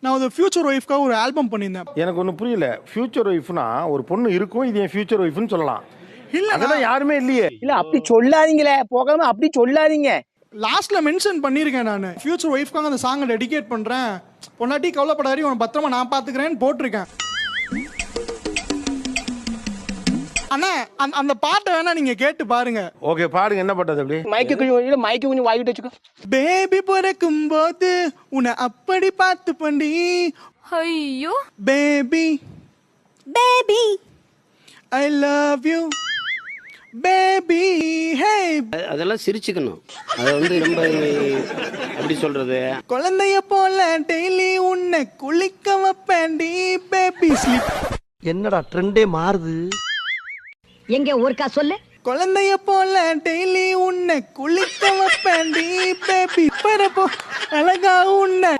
நான் ஒரு ஃபியூச்சர் ஒய்ஃப்காக ஒரு ஆல்பம் பண்ணியிருந்தேன். எனக்கு ஒன்றும் புரியல. ஃபியூச்சர் ஒய்ஃப்னா ஒரு பொண்ணு இருக்கும், இது என் ஃபியூச்சர் ஒய்ஃப்னு சொல்லலாம். இல்ல அதெல்லாம் யாருமே இல்லையே. இல்ல அப்படி சொல்லாதீங்களே, போகாம அப்படி சொல்லாதீங்க. லாஸ்ட்ல மென்ஷன் பண்ணியிருக்கேன், நான் ஃபியூச்சர் ஒய்ஃப்காக அந்த சாங்கை டெடிகேட் பண்றேன், பொண்டாட்டி கவலைப்படாதீ உன பத்திரமா நான் பாத்துக்கிறேன்னு போட்டிருக்கேன். அண்ணா அந்த பாட்டை வேணா நீங்க கேட்டு பாருங்க. ஓகே பாடுங்க, என்ன பண்றது? அப்படி மைக்கு கொஞ்சம் வாங்கிட்டு வச்சுக்கோ. பேபி பிறக்கும் போது உன்னை அப்படி பார்த்து பண்ணி, ஐயோ baby baby I love you baby ஹே. அதெல்லாம் சிரிச்சுக்கணும். அது வந்து ரொம்ப எப்படி சொல்றது, குழந்தைய போல டெய்லி உன்னை குளிக்க வைப்பேன்டி பேபி ஸ்லீப். என்னடா ட்ரெண்டே மாறுது. எங்க ஊர்க்கா சொல்லு. குழந்தைய போல டெய்லி உன்னை குளிக்க வைப்பேன்டி பேபி பரப்போ அழகா உன்னை